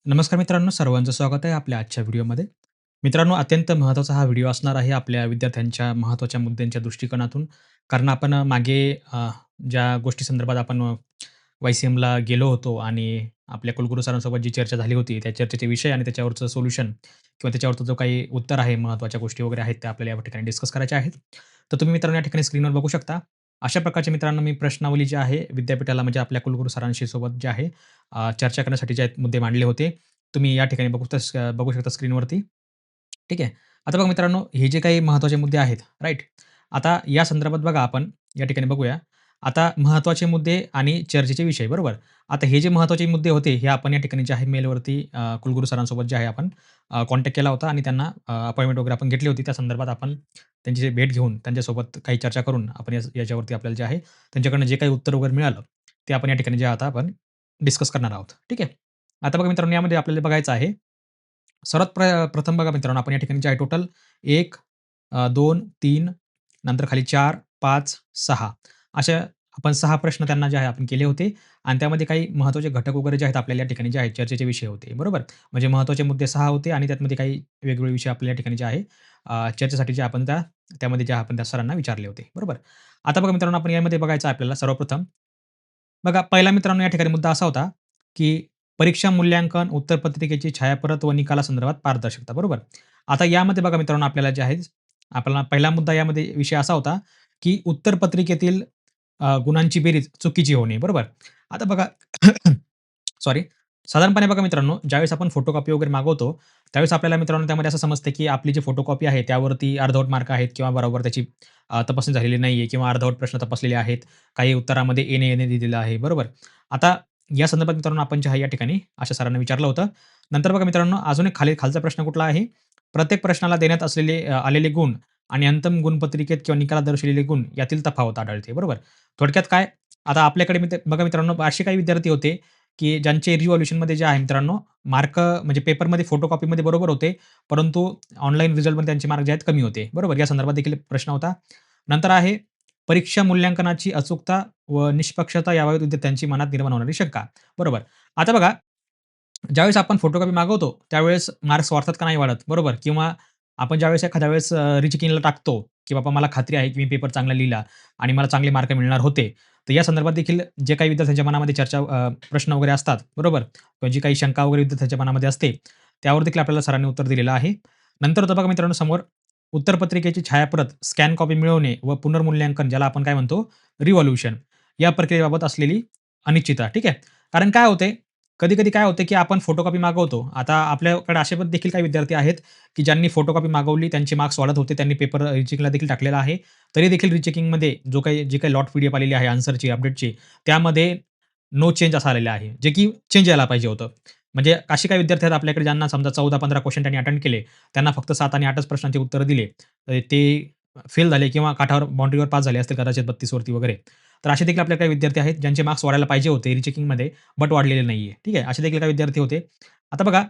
नमस्कार मित्रांनो, सर्वांचं स्वागत आहे आपल्या आजच्या व्हिडिओमध्ये. मित्रांनो, अत्यंत महत्त्वाचा हा व्हिडिओ असणार आहे आपल्या विद्यार्थ्यांच्या महत्त्वाच्या मुद्द्यांच्या दृष्टिकोनातून. कारण आपण मागे ज्या गोष्टी संदर्भात आपण वाय-सी-एमला गेलो होतो आणि आपल्या कुलगुरू सरांसोबत जी चर्चा झाली होती, त्या चर्चेचे विषय आणि त्याच्यावरचं सोल्युशन किंवा त्याच्यावरचं जो काही उत्तर आहे, महत्त्वाच्या गोष्टी वगैरे आहेत, त्या आपल्याला या ठिकाणी डिस्कस करायच्या आहेत. तर तुम्ही मित्रांनो या ठिकाणी स्क्रीनवर बघू शकता. अशा प्रकारचे मित्रांनो मी प्रश्नावली जी आहे विद्यापीठाला म्हणजे आपल्या कुलगुरू सरांशी सोबत जे आहे चर्चा करण्यासाठी जे आहेत मुद्दे मांडले होते. तुम्ही या ठिकाणी बघू शकता स्क्रीनवरती. ठीक आहे. आता बघा मित्रांनो, हे जे काही महत्त्वाचे मुद्दे आहेत, राइट? आता या संदर्भात बघा आपण या ठिकाणी बघूया. आता महत्त्वाचे मुद्दे आणि चर्चेचे विषय, बरोबर? आता हे जे महत्त्वाचे मुद्दे होते, हे आपण या ठिकाणी जे आहे मेलवरती कुलगुरू सरांसोबत जे आहे आपण कॉन्टॅक्ट केला होता आणि त्यांना अपॉइंटमेंट वगैरे आपण घेतली होती. त्या संदर्भात आपण त्यांची जी भेट घेऊन त्यांच्यासोबत काही चर्चा करून आपण याच्यावरती आपल्याला जे आहे त्यांच्याकडनं जे काही उत्तर वगैरे मिळालं, ते आपण या ठिकाणी जे आता आपण डिस्कस करणार आहोत. ठीक आहे. आता बघा मित्रांनो, यामध्ये आपल्याला बघायचं आहे सर्वात प्रथम बघा मित्रांनो, आपण या ठिकाणी जे आहे टोटल 1, 2, 3 नंतर खाली 4, 5, 6 अशा आपण 6 प्रश्न त्यांना जे आहे आपण केले होते आणि त्यामध्ये काही महत्त्वाचे घटक वगैरे जे आहेत आपल्याला या ठिकाणी जे आहेत चर्चेचे विषय होते, बरोबर? म्हणजे महत्त्वाचे मुद्दे 6 होते आणि त्यामध्ये काही वेगवेगळे विषय आपल्या या ठिकाणी जे आहे चर्चेसाठी जे आपण त्यामध्ये जे आपण त्या सरांना विचारले होते, बरोबर? आता बघा मित्रांनो, आपण यामध्ये बघायचं आहे आपल्याला सर्वप्रथम बघा, पहिला मित्रांनो या ठिकाणी मुद्दा असा होता, की परीक्षा मूल्यांकन, उत्तरपत्रिकेची छायाप्रत व निकालासंदर्भात पारदर्शकता, बरोबर. आता यामध्ये बघा मित्रांनो आपल्याला जे आहे, आपला पहिला मुद्दा यामध्ये विषय असा होता, की उत्तरपत्रिकेतील गुणांची बेरीज चुकीची होणे, बरोबर. आता बघा सॉरी. साधारणपणे बघा मित्रांनो, ज्यावेळेस आपण फोटोकॉपी वगैरे मागवतो, त्यावेळेस आपल्याला मित्रांनो त्यामध्ये असं समजतं, की आपली जी फोटोकॉपी आहे त्यावरती अर्धवट मार्क आहेत किंवा बरोबर त्याची तपासणी झालेली नाहीये किंवा अर्धवट प्रश्न तपासलेले आहेत. काही उत्तरामध्ये येणे-येणे दिलेलं आहे, बरोबर. आता या संदर्भात मित्रांनो आपण जे आहे या ठिकाणी अशा सरांना विचारलं होतं. नंतर बघा मित्रांनो अजून एक खालचा प्रश्न कुठला आहे? प्रत्येक प्रश्नाला देण्यात असलेले आलेले गुण आणि अंतिम गुणपत्रिकेत किंवा निकालात दर्शविलेले गुण यातील तफावत आढळते, बरोबर. थोडक्यात काय? आता आपल्याकडे बघा मित्रांनो असे काही विद्यार्थी होते, की ज्यांचे रिव्हॉल्यूशनमध्ये जे आहे मित्रांनो मार्क म्हणजे पेपरमध्ये फोटोकॉपीमध्ये बरोबर होते, परंतु ऑनलाईन रिझल्टमध्ये त्यांचे मार्क जे आहेत कमी होते, बरोबर. या संदर्भात देखील प्रश्न होता. नंतर आहे परीक्षा मूल्यांकनाची अचूकता व निष्पक्षता याबाबत विद्यार्थ्यांची मनात निर्माण होणारी शंका. बरोबर. आता बघा, ज्यावेळेस आपण फोटोकॉपी मागवतो, त्यावेळेस मार्क्स वाढतात का नाही वाढत, बरोबर? किंवा आपण ज्यावेळेस एखाद्या वेळेस रिचेकिंगला टाकतो, की बाबा मला खात्री आहे, की मी पेपर चांगला लिहिला आणि मला चांगले मार्क मिळणार होते. तर या संदर्भात देखील जे काही विद्यार्थ्यांच्या मनामध्ये प्रश्न वगैरे असतात, बरोबर? किंवा जी काही शंका वगैरे विद्यार्थ्यांच्या मनामध्ये असते, त्यावर देखील आपल्याला सरांनी उत्तर दिलेलं आहे. नंतर होतं बघा मित्रांनो समोर उत्तरपत्रिकेची छायाप्रत, स्कॅन कॉपी मिळवणे व पुनर्मूल्यांकन ज्याला आपण काय म्हणतो रिव्हॉल्यूशन या प्रक्रियेबाबत असलेली अनिश्चितता. ठीक आहे. कारण काय होते, कधी-कधी काय होते, की आपण फोटोकॉपी मागवतो. आता आपल्याकडे असे पण देखील काही विद्यार्थी आहेत, की ज्यांनी फोटोकॉपी मागवली, त्यांचे मार्क्स वाढत होते. त्यांनी पेपर रिचेकिंगला देखील टाकलेला आहे. तरी देखील रिचेकिंगमध्ये जी काही लॉट पी-डी-एफ आलेली आहे आन्सरची, अपडेटची, त्यामध्ये नो चेंज असं आलेलं आहे. जे की चेंज यायला पाहिजे होतं. म्हणजे असे काही विद्यार्थी आहेत आपल्याकडे ज्यांना समजा 14-15 क्वेशन त्यांनी अटेंड केले. त्यांना फक्त 7 आणि 8च प्रश्नांची उत्तरं दिले. ते फेल झाले किंवा काठावर बाउंडरीवर पास झाले असतील कदाचित 32 वरती वगैरे. तर असे देखील आपल्याकडे काही विद्यार्थी आहेत, ज्यांचे मार्क्स वाढायला पाहिजे होते रिचेकिंगमध्ये, बट वाढलेले नाहीये. ठीक आहे. असे देखील काही विद्यार्थी होते. आता बघा,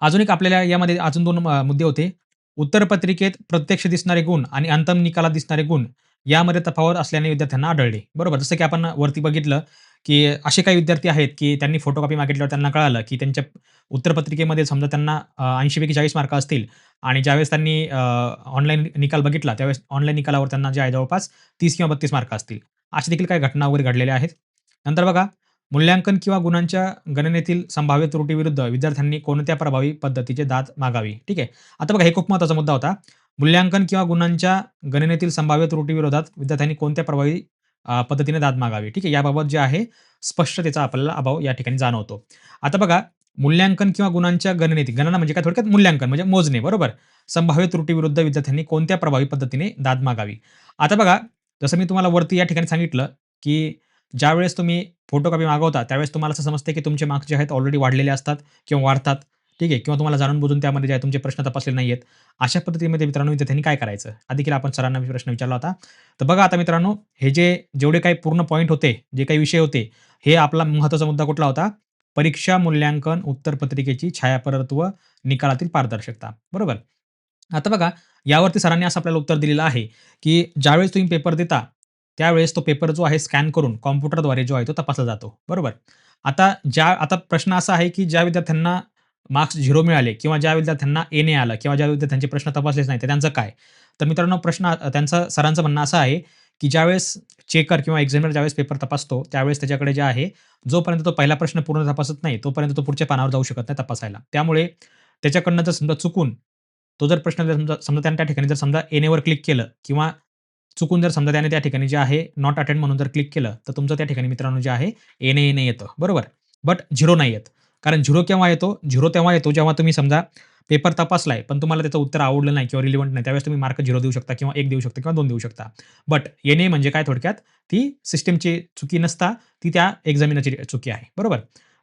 अजून एक आपल्याला यामध्ये अजून 2 मुद्दे होते. उत्तरपत्रिकेत प्रत्यक्ष दिसणारे गुण आणि अंतिम निकालात दिसणारे गुण यामध्ये तफावत असल्याने विद्यार्थ्यांना आढळले. बरोबर. जसं की आपण वरती बघितलं, की असे काही विद्यार्थी आहेत, की त्यांनी फोटोकॉपी मागितल्यावर त्यांना कळालं, की त्यांच्या उत्तरपत्रिकेमध्ये समजा त्यांना 80 पैकी 40 मार्क असतील आणि ज्यावेळेस त्यांनी ऑनलाईन निकाल बघितला, त्यावेळेस ऑनलाईन निकालावर त्यांना जे आहे जवळपास 30 किंवा 32 मार्क असतील. अशा देखील काही घटना वगैरे घडलेल्या आहेत. नंतर बघा, मूल्यांकन किंवा गुणांच्या गणनेतील संभाव्य त्रुटीविरुद्ध विद्यार्थ्यांनी कोणत्या प्रभावी पद्धतीचे दाद मागावी? ठीक आहे. आता बघा, हे खूप महत्त्वाचा मुद्दा होता. मूल्यांकन किंवा गुणांच्या गणनेतील संभाव्य त्रुटीविरोधात विद्यार्थ्यांनी कोणत्या प्रभावी पद्धतीने दाद मागावी? ठीक आहे. याबाबत जे आहे स्पष्टतेचा आपल्याला अभाव या ठिकाणी जाणवतो. आता बघा, मूल्यांकन किंवा गुणांच्या गणनेतील गणना म्हणजे काय थोडक्यात मूल्यांकन म्हणजे मोजणे, बरोबर? संभाव्य त्रुटीविरुद्ध विद्यार्थ्यांनी कोणत्या प्रभावी पद्धतीने दाद मागावी? आता बघा, जसं मी तुम्हाला वरती या ठिकाणी सांगितलं, की ज्यावेळेस तुम्ही फोटोकॉपी मागवता, त्यावेळेस तुम्हाला असं समजतं, की तुमचे मार्क्स जे आहेत ऑलरेडी वाढलेले असतात किंवा वाढतात. ठीक आहे. किंवा तुम्हाला जाणून-बुजून त्यामध्ये जे आहे तुमचे प्रश्न तपासले नाहीयेत. अशा पद्धतीमध्ये मित्रांनो विद्यार्थ्यांनी काय करायचं? हा देखील आपण सरांना मी प्रश्न विचारला होता. तर बघा आता मित्रांनो, हे जेवढे काही पूर्ण पॉइंट होते, जे काही विषय होते, हे आपला महत्त्वाचा मुद्दा कुठला होता? परीक्षा मूल्यांकन उत्तरपत्रिकेची छायाप्रत व निकालातील पारदर्शकता. बरोबर? आता बघा, यावरती सरांनी असं आपल्याला उत्तर दिलेलं आहे, की ज्यावेळेस तुम्ही पेपर देता त्यावेळेस तो पेपर जो आहे स्कॅन करून कॉम्प्युटरद्वारे जो आहे तो तपासला जातो. बरोबर. आता प्रश्न असा आहे, की ज्या विद्यार्थ्यांना मार्क्स 0 मिळाले किंवा ज्या विद्यार्थ्यांना ए नाही आलं किंवा ज्या विद्यार्थ्यांचे प्रश्न तपासलेच नाही, तर त्यांचं काय? तर मित्रांनो त्यांचं सरांचं म्हणणं असं आहे, की ज्यावेळेस चेकर किंवा एक्झामिनर ज्यावेळेस पेपर तपासतो, त्यावेळेस त्याच्याकडे जे आहे, जोपर्यंत तो पहिला प्रश्न पूर्ण तपासत नाही, तोपर्यंत तो पुढच्या पानावर जाऊ शकत नाही तपासायला. त्यामुळे त्याच्याकडनं जर समजा चुकून तो जर प्रश्न जर समजा समजा त्याने त्या ठिकाणी जर समजा एनेवर क्लिक केलं किंवा चुकून जर समजा त्याने त्या ठिकाणी जे आहे नॉट अटेंड म्हणून जर क्लिक केलं, तर तुमचं त्या ठिकाणी मित्रांनो जे आहे एने येतं. बरोबर. बट 0 नाही येत. कारण 0 केव्हा येतो? 0 तेव्हा येतो जेव्हा तुम्ही समजा पेपर तपासलाय, पण तुम्हाला त्याचं उत्तर आवडलं नाही किंवा रिलेव्हंट नाही. त्यावेळेस तुम्ही मार्क 0 देऊ शकता किंवा 1 देऊ शकता किंवा 2 देऊ शकता. बट एन म्हणजे काय थोडक्यात? ती सिस्टमची चुकी नसता, ती त्या एक्झामिनरची चुकी आहे. बरोबर.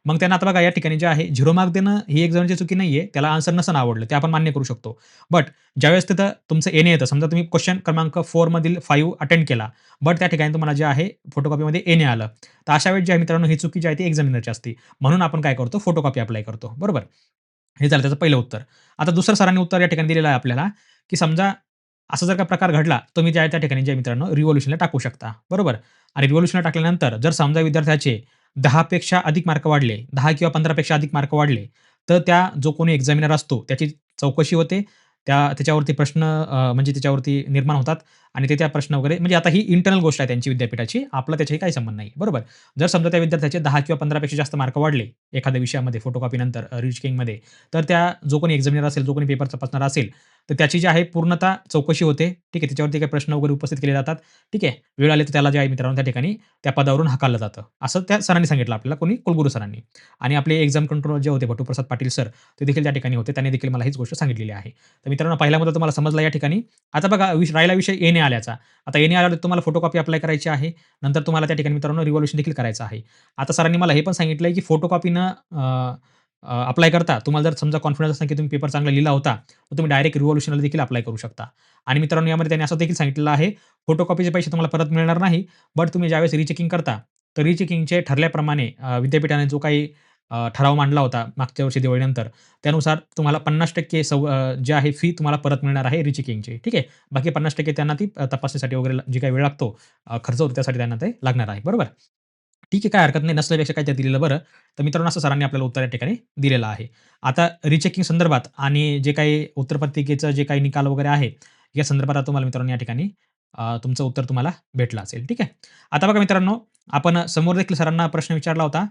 मग त्यांना आता बघा या ठिकाणी जे आहे 0 मार्क देणं ही एक्झामिनरची चुकी नाहीये. त्याला आन्सर नसेल आवडलं, ते आपण मान्य करू शकतो. बट ज्यावेळेस तिथं तुमचं एन येतं, समजा तुम्ही क्वेशन क्रमांक 4 मधील 5 अटेंड केला, बट त्या ठिकाणी तुम्हाला जे आहे फोटोकॉपीमध्ये एन आलं. तर अशा वेळेस जे आहे मित्रांनो, ही चुकी जी आहे ती एक्झामिनरची असते. म्हणून आपण काय करतो, फोटोकॉपी अप्लाय करतो. बरोबर. हे झालं त्याचं पहिलं उत्तर. आता दुसरं सरांनी उत्तर या ठिकाणी दिलेलं आहे आपल्याला, की समजा असा जर का प्रकार घडला, तुम्ही त्या त्या ठिकाणी जे मित्रांनो रिव्होल्यूशनला टाकू शकता. बरोबर. आणि रिव्होल्यूशनला टाकल्यानंतर जर समजा विद्यार्थ्याचे 10 पेक्षा अधिक मार्क वाढले, 10 किंवा 15 पेक्षा अधिक मार्क वाढले, तर जो कोणी एक्झामिनर असतो त्याची चौकशी होते. त्याच्यावरती प्रश्न म्हणजे त्याच्यावरती निर्माण होतात आणि ते त्या प्रश्न वगैरे म्हणजे आता ही इंटर्नल गोष्ट आहे त्यांची विद्यापीठाची. आपला त्याच्याशी काही संबंध नाही. बरोबर. जर समजा त्या विद्यार्थ्याचे 10 किंवा 15 पेक्षा जास्त मार्क वाढले एखाद्या विषयामध्ये फोटोकॉपीनंतर रिचेकिंगमध्ये, तर जो कोणी एक्झामिनर असेल, जो कोणी पेपर तपासणारा असेल, तर त्याची जी आहे पूर्णतः चौकशी होते. ठीक आहे. त्याच्यावरती काही प्रश्न वगैरे उपस्थित केले जातात. ठीक आहे. वेळ आली तर त्याला जे आहे मित्रांनो त्या ठिकाणी त्या पदावरून हाकललं जातं. असं त्या सरांनी सांगितलं आपल्याला, कोणी कुलगुरू सरांनी. आणि आपले एक्झाम कंट्रोलर जे होते भट्टूप्रसाद पाटील सर, ते देखील त्या ठिकाणी होते. त्यांनी देखील मला हीच गोष्ट सांगितलेली आहे. तर मित्रांनो पहिला मुद्दा तुम्हाला समजला या ठिकाणी. आता बघा राहिला विषय येणे आल्याचा. आता येणे आल्यावर तुम्हाला फोटोकॉपी अप्लाय करायची आहे. नंतर तुम्हाला त्या ठिकाणी मित्रांनो रिव्हॉल्यूशन देखील करायचं आहे. आता सरांनी मला हे पण सांगितलंय, की अप्लाय करता तुम्हाला जर समजा कॉन्फिडन्स असेल, की तुम्ही पेपर चांगला लिहिला होता, तर तुम्ही डायरेक्ट रिव्हॉल्यूशनला देखील अप्लाय करू शकता. आणि मित्रांनो यामध्ये त्यांनी असं देखील सांगितलेलं आहे, फोटोकॉपीचे पैसे तुम्हाला परत मिळणार नाही. बट तुम्ही ज्यावेळेस रिचेकिंग करता, तर रिचेकिंगचे ठरल्याप्रमाणे विद्यापीठाने जो काही ठराव मांडला होता मागच्या वर्षी दिवाळीनंतर, त्यानुसार तुम्हाला 50% जे आहे फी तुम्हाला परत मिळणार आहे रिचेकिंगची. ठीक आहे. बाकी 50% त्यांना ती तपासणीसाठी वगैरे जी काही वेळ लागतो, खर्च होतो त्यासाठी त्यांना ते लागणार आहे. बरोबर. ठीक आहे, काही हरकत नाही. नसल्यापेक्षा काय ते दिलेलं बरं. तर मित्रांनो असं सरांनी आपल्याला उत्तर या ठिकाणी दिलेलं आहे. आता रिचेकिंग संदर्भात आणि जे काही उत्तरपत्रिकेचं जे काही निकाल वगैरे आहे, या संदर्भात आता तुम्हाला मित्रांनो या ठिकाणी तुमचं उत्तर तुम्हाला भेटलं असेल. ठीक आहे. आता बघा मित्रांनो, आपण समोर देखील सरांना प्रश्न विचारला होता.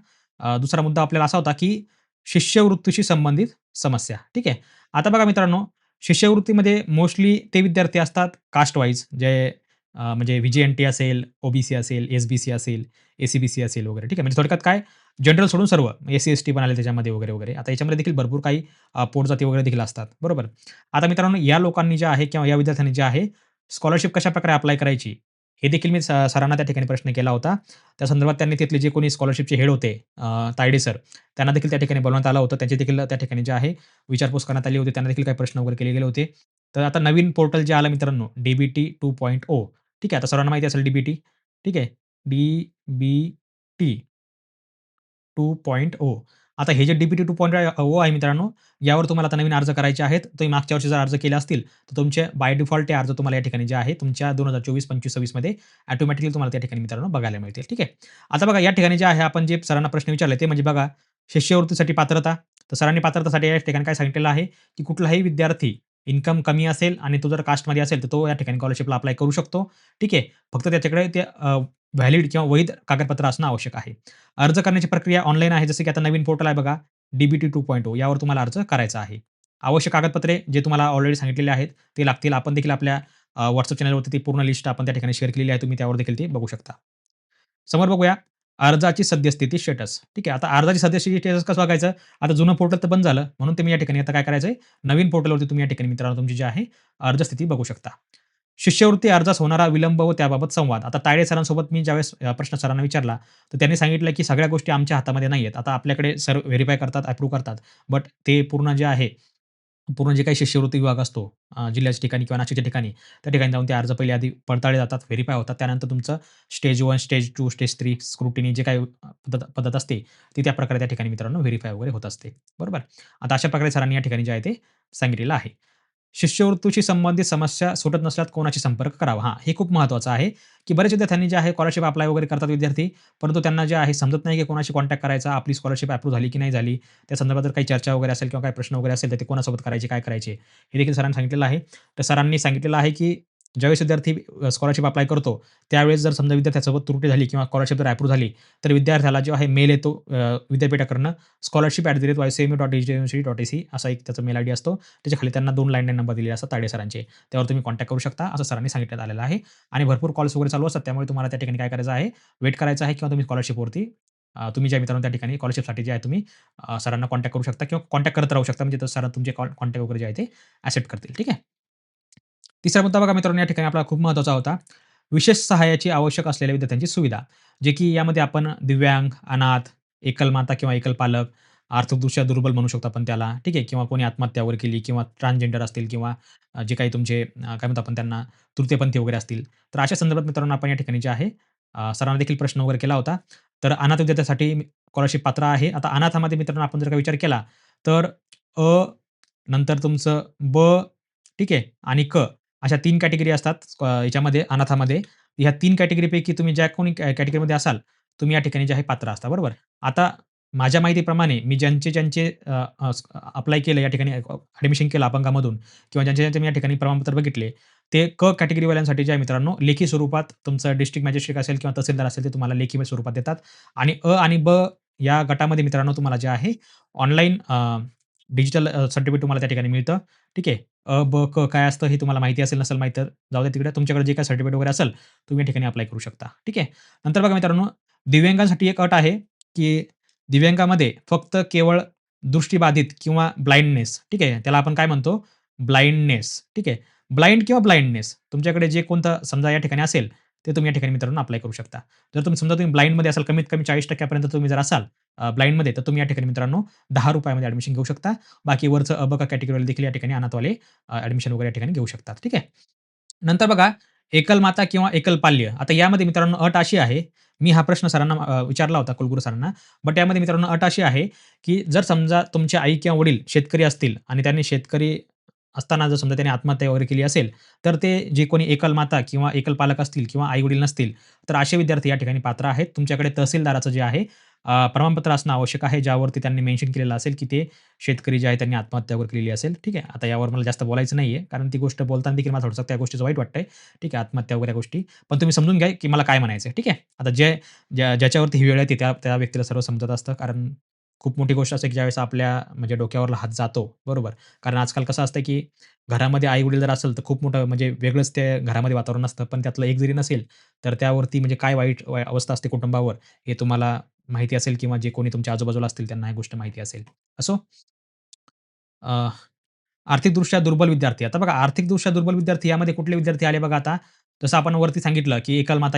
दुसरा मुद्दा आपल्याला असा होता, की शिष्यवृत्तीशी संबंधित समस्या. ठीक आहे. आता बघा मित्रांनो, शिष्यवृत्तीमध्ये मोस्टली ते विद्यार्थी असतात कास्ट वाईज जे म्हणजे व्ही-जे-एन-टी असेल, ओ-बी-सी असेल, एस-बी-सी असेल, ए-सी-बी-सी असेल वगैरे ठीक आहे. म्हणजे थोडक्यात काय जनरल सोडून सर्व एस-सी-एस-टी पण आले त्याच्यामध्ये वगैरे, वगैरे. आता याच्यामध्ये देखील भरपूर काही पोटजाती वगैरे देखील असतात. बरोबर. आता मित्रांनो या लोकांनी जे आहे किंवा या विद्यार्थ्यांनी जे आहे स्कॉलरशिप कशाप्रकारे अप्लाय करायची? हे देखील मी सरांना त्या ठिकाणी प्रश्न केला होता. त्या संदर्भात त्यांनी तिथले जे कोणी स्कॉलरशिपचे हेड होते तायडे सर, त्यांना देखील त्या ठिकाणी बोलवण्यात आलं होतं. त्यांची देखील त्या ठिकाणी जे आहे विचारपूस करण्यात आली होती. त्यांना देखील काही प्रश्न वगैरे केले गेले होते. तर आता नवीन पोर्टल जे आलं मित्रांनो डी-बी-टी 2.0 ठीक आहे. आता सर्वांना माहिती असेल डी-बी-टी ठीक आहे. डी-बी-टी 2.0 आता हे जे डी-बी-टी 2.0 आहे मित्रांनो, यावर तुम्हाला आता नवीन अर्ज करायचे आहेत. तुम्ही मागच्या वर्षी जर अर्ज केले असतील, तर तुमचे बाय डिफॉल्ट ते अर्ज तुम्हाला या ठिकाणी जे आहे तुमच्या 2024, 25, 26 मध्ये ऑटोमॅटिकली तुम्हाला त्या ठिकाणी मित्रांनो बघायला मिळतील. ठीक आहे. आता बघा या ठिकाणी जे आहे आपण जे सरांना प्रश्न विचारले ते म्हणजे बघा शिष्यवृत्तीसाठी पात्रता. तर सरांनी पात्रतेसाठी या ठिकाणी काय सांगितलेलं आहे, की कुठलाही विद्यार्थी इन्कम कमी असेल आणि तो जर कास्टमध्ये असेल, तर तो या ठिकाणी स्कॉलरशिपला अप्लाय करू शकतो. ठीक आहे. फक्त त्याच्याकडे ते व्हॅलिड किंवा वैध कागदपत्र असणं आवश्यक आहे. अर्ज करण्याची प्रक्रिया ऑनलाईन आहे. जसं की आता नवीन पोर्टल आहे बघा, डी-बी-टी 2.0 यावर तुम्हाला अर्ज करायचा आहे. आवश्यक कागदपत्रे जे तुम्हाला ऑलरेडी सांगितलेले आहेत, ते लागतील. आपण देखील आपल्या चॅनलवरती ती पूर्ण लिस्ट आपण त्या ठिकाणी शेअर केलेली आहे. तुम्ही त्यावर देखील ती बघू शकता. समोर बघूया, अर्जाची सद्यस्थिती स्टेटस. ठीक आहे. आता अर्जाची सद्यस्थिती स्टेटस कसं बघायचं? आता जुनं पोर्टल तर बंद झालं. म्हणून तुम्ही या ठिकाणी आता काय करायचंय, नवीन पोर्टलवरती तुम्ही या ठिकाणी मित्रांनो तुमची जी आहे अर्जस्थिती बघू शकता. शिष्यवृत्ती अर्जास होणारा विलंब व त्याबाबत संवाद. आता तायडे सरांसोबत मी ज्यावेळेस प्रश्न सरांना विचारला, तर त्यांनी सांगितलं, की सगळ्या गोष्टी आमच्या हातामध्ये नाहीयेत. आता आपल्याकडे सर व्हेरिफाय करतात, अप्रूव्ह करतात. बट ते पूर्ण जे आहे, पूर्ण जे काही शिष्यवृत्ती विभाग असतो जिल्ह्याच्या ठिकाणी किंवा नाशिकच्या ठिकाणी, त्या ठिकाणी जाऊन ते अर्ज पहिले आधी पडताळले जातात, व्हेरिफाय होतात. त्यानंतर तुमचं स्टेज 1, स्टेज 2, स्टेज 3 स्क्रुटिनी जे काही पद्धत पद्धत असते, ती त्या प्रकारे त्या ठिकाणी मित्रांनो व्हेरिफाय वगैरे होत असते. बरोबर. आता अशा प्रकारे सरांनी या ठिकाणी जे आहे ते सांगितलेलं आहे. शिष्यवृत्तीशी संबंधित समस्या सुटत नसल्यास कोणाशी संपर्क करावा? हां, हे खूप महत्त्वाचं आहे, की बरेच विद्यार्थ्यांनी जे आहे स्कॉलरशिप अप्लाय वगैरे करतात विद्यार्थी, परंतु त्यांना जे आहे समजत नाही, की कोणाशी कॉन्टॅक्ट करायचा, आपली स्कॉलरशिप अप्रूव्ह झाली की नाही झाली, त्या संदर्भात जर काही चर्चा वगैरे असेल किंवा काही प्रश्न वगैरे असेल, तर ते कोणासोबत करायचे, काय करायचे? हे देखील सरांनी सांगितलेलं आहे. तर सरांनी सांगितलेलं आहे, की ज्यावेळेस विद्यार्थी स्कॉलरशिप अप्लाय करतो, त्यावेळेस जर समजा विद्यार्थ्यासोबत त्रुटी झाली किंवा स्कॉलरशिप जर अप्रूव्ह झाली, तर विद्यार्थ्याला जो आहे मेल येतो विद्यापीठाकडनं scholarship@ycmu.edu.ac असा एक त्याचा मेल आयडी असतो. त्याच्या खाली त्यांना 2 लँडलाईन नंबर दिलेले असतात ताडे सरांचे. त्यावर तुम्ही कॉन्टॅक्ट करू शकता, असं सरांनी सांगितण्यात आलेलं आहे. आणि भरपूर कॉल्स वगैरे चालू असतात. त्यामुळे तुम्हाला त्या ठिकाणी काय करायचं आहे, वेट करायचं आहे किंवा तुम्ही स्कॉलरशिपवरती तुम्ही ज्या मित्रांनो त्या ठिकाणी स्कॉलरशिपसाठी जे आहे तुम्ही सरांना कॉन्टॅक्ट करू शकता किंवा कॉन्टॅक्ट करत राहू शकता. म्हणजे सर तुमचे कॉन्टॅक्ट वगैरे जे आहे ते एक्सेप्ट करतील. ठीक आहे. तिसरा मुद्दा बघा मित्रांनो, या ठिकाणी आपला खूप महत्त्वाचा होता. विशेष सहाय्याची आवश्यक असलेल्या विद्यार्थ्यांची सुविधा. जे की यामध्ये आपण दिव्यांग, अनाथ, एकल माता किंवा एकल पालक, आर्थिकदृष्ट्या दुर्बल म्हणू शकतो आपण त्याला, ठीक आहे. किंवा कोणी आत्महत्या वगैरे केली किंवा ट्रान्सजेंडर असतील किंवा जे काही तुमचे काय म्हणतो आपण त्यांना तृतीयपंथी वगैरे असतील. तर अशा संदर्भात मित्रांनो आपण या ठिकाणी जे आहे सरांना देखील प्रश्न वगैरे केला होता. तर अनाथ विद्यार्थ्यांसाठी स्कॉलरशिप पात्र आहे. आता अनाथामध्ये मित्रांनो आपण जर का विचार केला, तर अ, नंतर तुमचं ब, ठीक आहे आणि क अशा 3 कॅटेगरी असतात याच्यामध्ये अनाथामध्ये. ह्या 3 कॅटेगरीपैकी तुम्ही ज्या कोणी कॅटेगरीमध्ये असाल, तुम्ही या ठिकाणी जे आहे पात्र असता, बरोबर. आता माझ्या माहितीप्रमाणे मी ज्यांचे अप्लाय केलं या ठिकाणी ॲडमिशन केलं अपंगामधून किंवा ज्यांचे मी या ठिकाणी प्रमाणपत्र बघितले, ते क कॅटेगरीवाल्यांसाठी जे आहे मित्रांनो, लेखी स्वरूपात तुमचं डिस्ट्रिक्ट मॅजिस्ट्रेट असेल किंवा तहसीलदार असेल, ते तुम्हाला लेखी स्वरूपात देतात आणि अ आणि ब या गटामध्ये मित्रांनो तुम्हाला जे आहे ऑनलाईन डिजिटल सर्टिफिकेट तुम्हाला त्या ठिकाणी मिळतं. ठीक आहे. अ, ब, क काय असतं हे तुम्हाला माहिती असेल, नसेल माहीत तर जाऊ द्या तिकडे. तुमच्याकडे जे काही सर्टिफिकेट वगैरे असेल, तुम्ही या ठिकाणी अप्लाय करू शकता. ठीक आहे. नंतर बघा मित्रांनो, दिव्यांगांसाठी एक अट आहे, की दिव्यांगामध्ये फक्त केवळ दृष्टीबाधित किंवा ब्लाइंडनेस ठीक आहे. त्याला आपण काय म्हणतो? ब्लाइंडनेस ठीक आहे. ब्लाइंड किंवा ब्लाइंडनेस तुमच्याकडे जे कोणतं समजा या ठिकाणी असेल, ते तुम्ही या ठिकाणी मित्रांनो अप्लाय करू शकता. जर तुम्ही समजा तुम्ही ब्लाइंडमध्ये असाल, कमीत कमी 40% पर्यंत तुम्ही जर असाल ब्लाइंडमध्ये, तर तुम्ही या ठिकाणी मित्रांनो ₹10 मध्ये ॲडमिशन घेऊ शकता. बाकी वरचं अ, ब कॅटेगरीवाले देखील या ठिकाणी अनाथवाले ॲडमिशन वगैरे या ठिकाणी घेऊ शकतात. ठीक आहे. नंतर बघा एकल माता किंवा एकल पाल्य. आता यामध्ये मित्रांनो अट अशी आहे, मी हा प्रश्न सरांना विचारला होता कुलगुरू सरांना. बट यामध्ये मित्रांनो अट अशी आहे, की जर समजा तुमचे आई किंवा वडील शेतकरी असतील आणि त्यांनी शेतकरी असताना जर समजा त्यांनी आत्महत्या वगैरे केली असेल, तर ते जे कोणी एकल माता किंवा एकल पालक असतील किंवा आई-वडील नसतील, तर असे विद्यार्थी या ठिकाणी पात्र आहेत. तुमच्याकडे तहसीलदाराचं जे आहे प्रमाणपत्र असणं आवश्यक आहे, ज्यावरती त्यांनी मेन्शन केलेलं असेल, की ते शेतकरी जे आहे त्यांनी आत्महत्या वगैरे केलेली असेल. ठीक आहे. आता यावर मला जास्त बोलायचं नाहीये, कारण ती गोष्ट बोलताना देखील मला थोडंसं त्या गोष्टीचं वाईट वाटतंय. ठीक आहे. आत्महत्या वगैरे गोष्टी. पण तुम्ही समजून घ्या, की मला काय म्हणायचंय. ठीक आहे. आता ज्याच्यावरती ही वेळ येते त्या त्या व्यक्तीला सर्व समजत असतं. कारण खूप मोठी गोष्ट असते, की ज्यावेळेस आपल्या म्हणजे डोक्यावरला हात जातो, बरोबर. कारण आजकाल कसं असतं, की घरामध्ये आई-वडील जर असेल, तर खूप मोठं म्हणजे वेगळंच ते घरामध्ये वातावरण असतं. पण त्यातलं एक जरी नसेल, तर त्यावरती म्हणजे काय वाईट अवस्था असते कुटुंबावर, हे तुम्हाला माहिती असेल किंवा जे कोणी तुमच्या आजूबाजूला असतील त्यांना ही गोष्ट माहिती असेल. असो अ, आर्थिकदृष्ट्या दुर्बल विद्यार्थी. आता बघा आर्थिकदृष्ट्या दुर्बल विद्यार्थी यामध्ये कुठले विद्यार्थी आले बघा आता, जसं आपण वरती सांगितलं, की एकल माता,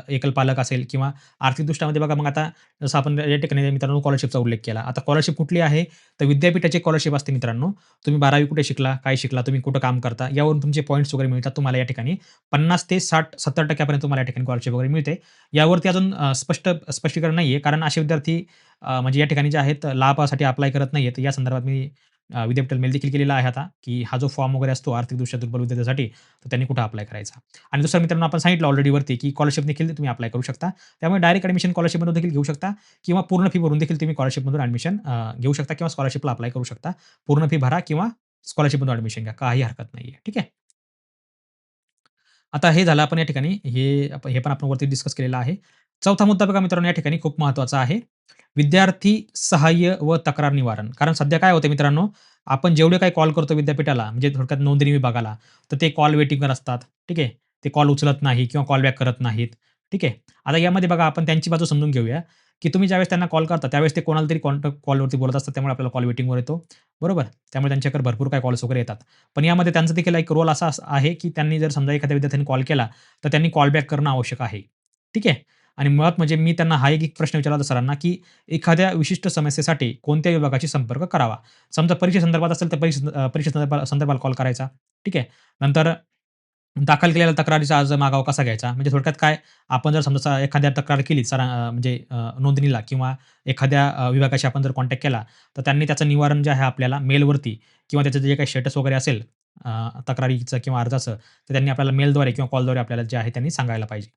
एकल पालक असेल किंवा आर्थिकदृष्ट्यामध्ये बघा मग आता जसं आपण या ठिकाणी मित्रांनो स्कॉलरशिपचा उल्लेख केला. आता स्कॉलरशिप कुठली आहे? तर विद्यापीठाची स्कॉलरशिप असते मित्रांनो. तुम्ही 12वी कुठे शिकला? काय शिकला? तुम्ही कुठं काम करता? यावरून तुमचे पॉइंट्स वगैरे मिळतात तुम्हाला या ठिकाणी 50 ते 60-70% पर्यंत तुम्हाला या ठिकाणी स्कॉलरशिप वगैरे मिळते. यावरती अजून स्पष्टीकरण नाहीये. कारण असे विद्यार्थी म्हणजे या ठिकाणी जे आहेत लाभासाठी अप्लाय करत नाहीयेत. या संदर्भात मी विद्यापीठाला मेल देखील केलेला आहे आता, की हा जो फॉर्म वगैरे असतो आर्थिकदृष्ट्या दुर्बल विद्यार्थ्यासाठी, तर त्यांनी कुठे अप्लाय करायचा. आणि दुसरं मित्रांनो आपण सांगितलं ऑलरेडी वरती, की स्कॉलरशिप देखील तुम्ही अप्लाय करू शकता. त्यामुळे डायरेक्ट ॲडमिशन स्कॉलरशिपमधून देखील घेऊ शकता किंवा पूर्ण फी भरून देखील तुम्ही स्कॉलरशिपमधून ॲडमिशन घेऊ शकता किंवा स्कॉलरशिपला अप्लाय करू शकता. पूर्ण फी भरा किंवा स्कॉलरशिपमधून ॲडमिशन घ्या. काही हरकत नाहीये. ठीक आहे. आता हे झालं आपण या ठिकाणी हे पण आपण वरती डिस्कस केलेलं आहे. चौथा मुद्दा बघा मित्रांनो या ठिकाणी खूप महत्त्वाचा आहे. विद्यार्थी सहाय्य व तक्रार निवारण. कारण सध्या काय होतं मित्रांनो, आपण जेवढे काही कॉल करतो विद्यापीठाला म्हणजे थोडक्यात नोंदणी विभागाला, तर ते कॉल वेटिंगवर असतात. ठीक आहे. ते कॉल उचलत नाही किंवा कॉल बॅक करत नाहीत. ठीक आहे. आता यामध्ये बघा आपण त्यांची बाजू समजून घेऊया, की तुम्ही ज्यावेळेस त्यांना कॉल करता त्यावेळेस ते कोणाला तरी कॉलवरती बोलत असतात. त्यामुळे आपल्याला कॉल वेटिंगवर येतो. बरोबर. त्यामुळे त्यांच्याकडे भरपूर काही कॉल्स वगैरे येतात. पण यामध्ये त्यांचा देखील एक रोल असा आहे, की त्यांनी जर समजा एखाद्या विद्यार्थ्याने कॉल केला, तर त्यांनी कॉल बॅक करणं आवश्यक आहे. ठीक आहे. आणि मुळात म्हणजे मी त्यांना हा एक प्रश्न विचारला होता सरांना, की एखाद्या विशिष्ट समस्येसाठी कोणत्या विभागाशी संपर्क करावा? समजा परीक्षेसंदर्भात असेल तर परीक्षे संदर्भात कॉल करायचा. ठीक आहे. नंतर दाखल केलेल्या तक्रारीचा अर्ज मागोवा कसा घ्यायचा? म्हणजे थोडक्यात काय, आपण जर समजा एखाद्या तक्रार केली म्हणजे नोंदणीला किंवा एखाद्या विभागाशी आपण जर कॉन्टॅक्ट केला, तर त्यांनी त्याचं निवारण जे आहे आपल्याला मेलवरती किंवा त्याचं जे काही स्टेटस वगैरे असेल, तक्रारीचं किंवा अर्जाचं, तर त्यांनी आपल्याला मेलद्वारे किंवा कॉलद्वारे आपल्याला जे आहे त्यांनी सांगायला पाहिजे.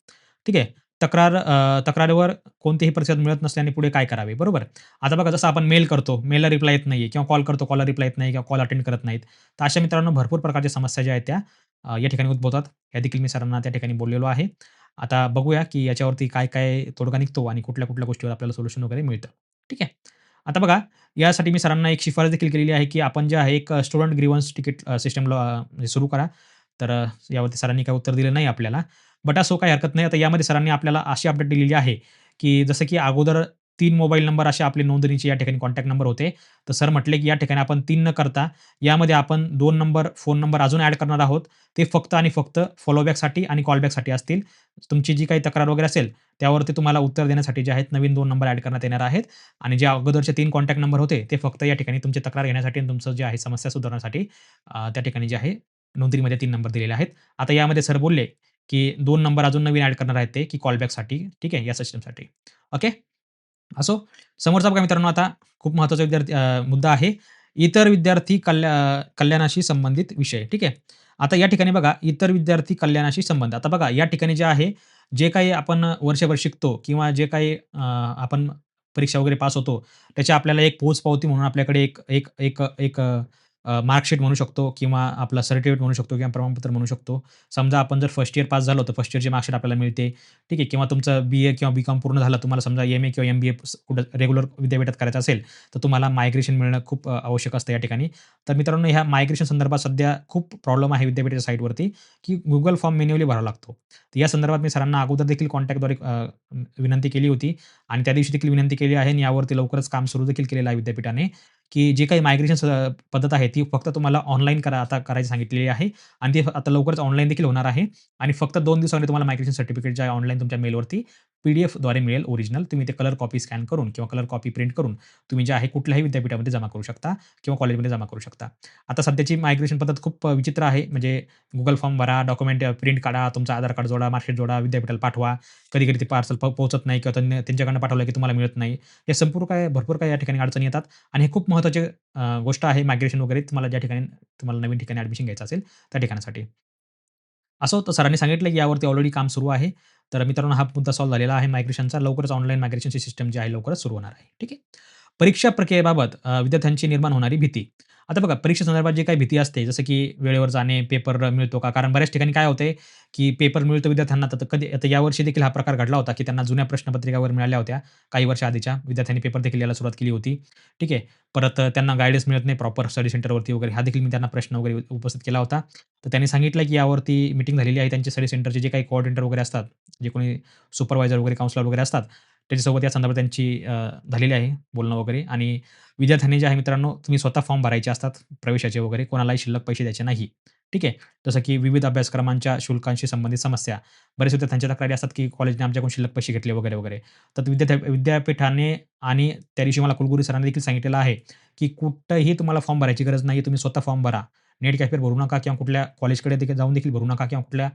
ठीक आहे. तक्रारीवर कोणतीही प्रतिसाद मिळत नसल्याने पुढे काय करावे? बरोबर. आता बघा जसं आपण मेल करतो, मेलला रिप्लाय येत नाहीये किंवा कॉल करतो, कॉलला रिप्लाय येत नाही किंवा कॉल अटेंड करत नाहीत. तर अशा मित्रांनो भरपूर प्रकारच्या समस्या ज्या आहेत त्या या ठिकाणी उद्भवतात. या देखील मी सरांना त्या ठिकाणी बोललेलो आहे. आता बघूया, की याच्यावरती काय-काय तोडगा निघतो आणि कुठल्या-कुठल्या गोष्टीवर आपल्याला सोल्युशन वगैरे मिळतं. ठीक आहे. आता बघा, यासाठी मी सरांना एक शिफारस देखील केलेली आहे, की आपण जे आहे एक स्टुडंट ग्रीव्हन्स तिकीट सिस्टमला म्हणजे सुरू करा. तर यावरती सरांनी काही उत्तर दिलं नाही आपल्याला. बट असो काही हरकत नाही. आता यामध्ये सरांनी आपल्याला अशी अपडेट दिलेली आहे, की जसं की अगोदर 3 मोबाईल नंबर असे आपले नोंदणीचे या ठिकाणी कॉन्टॅक्ट नंबर होते. तर सर म्हटले, की या ठिकाणी आपण 3 न करता यामध्ये आपण 2 नंबर, फोन नंबर अजून ॲड करणार आहोत. ते फक्त आणि फक्त फॉलोबॅकसाठी आणि कॉलबॅकसाठी असतील. तुमची जी काही तक्रार वगैरे असेल, त्यावरती तुम्हाला उत्तर देण्यासाठी जे आहेत नवीन 2 नंबर ॲड करण्यात येणार आहेत आणि जे अगोदरचे 3 कॉन्टॅक्ट नंबर होते, ते फक्त या ठिकाणी तुमची तक्रार घेण्यासाठी आणि तुमचं जे आहे समस्या सुधारण्यासाठी त्या ठिकाणी जे आहे नोंदणीमध्ये 3 नंबर दिलेले आहेत. आता यामध्ये सर बोलले, की 2 नंबर अजून नवीन ॲड करणार आहेत ते, की कॉलबॅकसाठी ठीक आहे, या सिस्टमसाठी. ओके. असो, समोरचा बघा मित्रांनो आता खूप महत्त्वाचा मुद्दा आहे. इतर विद्यार्थी कल्याणाशी संबंधित विषय. ठीक आहे. आता या ठिकाणी बघा, इतर विद्यार्थी कल्याणाशी संबंध. आता बघा या ठिकाणी जे आहे, जे काही आपण वर्षभर शिकतो किंवा जे काही आपण परीक्षा वगैरे पास होतो, त्याची आपल्याला एक पोचपावती म्हणून आपल्याकडे एक एक एक एक मार्कशीट म्हणू शकतो किंवा आपला सर्टिफिकेट म्हणू शकतो किंवा प्रमाणपत्र म्हणू शकतो. समजा आपण जर फर्स्ट इयर पास झालो, तर फर्स्ट इयरची मार्कशीट आपल्याला मिळते. ठीक आहे. किंवा तुमचं बी-ए किंवा बी-कॉम पूर्ण झालं. तुम्हाला समजा एम-ए किंवा एम-बी-ए कुठं रेग्युलर विद्यापीठात करायचं असेल, तर तुम्हाला मायग्रेशन मिळणं खूप आवश्यक असतं या ठिकाणी. तर मित्रांनो, ह्या मायग्रेशन संदर्भात सध्या खूप प्रॉब्लेम आहे विद्यापीठाच्या साईटवरती, की Google फॉर्म मॅन्युअली भरावा लागतो. तर या संदर्भात मी सरांना अगोदर देखील कॉन्टॅक्टद्वारे विनंती केली होती आणि त्या दिवशी देखील विनंती केली आहे आणि यावरती लवकरच काम सुरू देखील केलेलं आहे विद्यापीठाने, की जी काही मायग्रेशन पद्धत आहे, ती फक्त तुम्हाला ऑनलाईन आता करायची सांगितलेली आहे आणि ती आता लवकरच ऑनलाईन देखील होणार आहे आणि फक्त 2 दिवसांमध्ये तुम्हाला मायग्रेशन सर्टिफिकेट जे आहे ऑनलाईन तुमच्या मेलवरती पी-डी-एफद्वारे मिळेल ओरिजिनल. तुम्ही ते कलर कॉपी स्कॅन करून किंवा कलर कॉपी प्रिंट करून तुम्ही जे आहे कुठल्याही विद्यापीठामध्ये जमा करू शकता किंवा कॉलेजमध्ये जमा करू शकता. आता सध्याची मायग्रेशन पद्धत खूप विचित्र आहे. म्हणजे Google फॉर्म भरा, डॉक्युमेंट प्रिंट काढा, तुमचं आधार कार्ड जोडा, मार्कशीट जोडा, विद्यापीठाला पाठवा. कधी-कधी ते पार्सल पोहोचत नाही किंवा त्यांच्याकडनं पाठवलं की तुम्हाला मिळत नाही. हे भरपूर काही या ठिकाणी अडचणी येतात आणि हे खूप महत्त्वाची गोष्ट आहे मायग्रेशन वगैरे तुम्हाला ज्या ठिकाणी तुम्हाला नवीन ठिकाणी ॲडमिशन घ्यायचं असेल, त्या ठिकाणासाठी. असं होतं सरांनी सांगितलं, की यावरती ऑलरेडी काम सुरू आहे. तर मित्रांनो हा मुद्दा सॉल्व्ह झालेला आहे मायग्रेशनचा. लवकरच ऑनलाईन मायग्रेशनची सिस्टम जी आहे लवकरच सुरू होणार आहे. ठीक आहे. परीक्षा प्रक्रियेबाबत विद्यार्थ्यांची निर्माण होणारी भीती. आता बघा परीक्षेसंदर्भात जी काही भीती असते, जसं की वेळेवर जाणे, पेपर मिळतो का? कारण बऱ्याच ठिकाणी काय होतंय, की पेपर मिळतो विद्यार्थ्यांना तर कधी आता यावर्षी देखील हा प्रकार घडला होता, की त्यांना जुन्या प्रश्नपत्रिकावर मिळाल्या होत्या. काही वर्ष आधीच्या विद्यार्थ्यांनी पेपर देखील यायला सुरुवात केली होती. ठीक आहे. परत त्यांना गाईडन्स मिळत नाही प्रॉपर स्टडी सेंटरवरती वगैरे. हा देखील मी त्यांना प्रश्न वगैरे उपस्थित केला होता. तर त्यांनी सांगितलं, की यावरती मीटिंग झालेली आहे. त्यांचे स्टडी सेंटरचे जे काही कोऑर्डिनेटर वगैरे असतात, जे कोणी सुपरवायझर वगैरे, काउन्सिलर वगैरे असतात, त्यांच्यासोबत या संदर्भात त्यांची झालेली आहे बोलणं वगैरे आणि विद्यार्थ्यांनी जे आहे मित्रांनो, तुम्ही स्वतः फॉर्म भरायचे असतात प्रवेशाचे वगैरे, कोणालाही शिल्लक पैसे द्यायचे नाही. ठीक आहे. जसं की विविध अभ्यासक्रमांच्या शुल्कांशी संबंधित समस्या. बरेच विद्यार्थ्यांच्या तक्रारी असतात, की कॉलेजने आमच्याकडून शिल्लक पैसे घेतले वगैरे, वगैरे. तर विद्यापीठाने आणि त्या दिवशी मला कुलगुरू सरांनी देखील सांगितलेलं आहे, की कुठंही तुम्हाला फॉर्म भरायची गरज नाही. तुम्ही स्वतः फॉर्म भरा. नेट कॅफेवर भरू नका किंवा कुठल्या कॉलेजकडे देखील जाऊन देखील भरू नका किंवा कुठल्या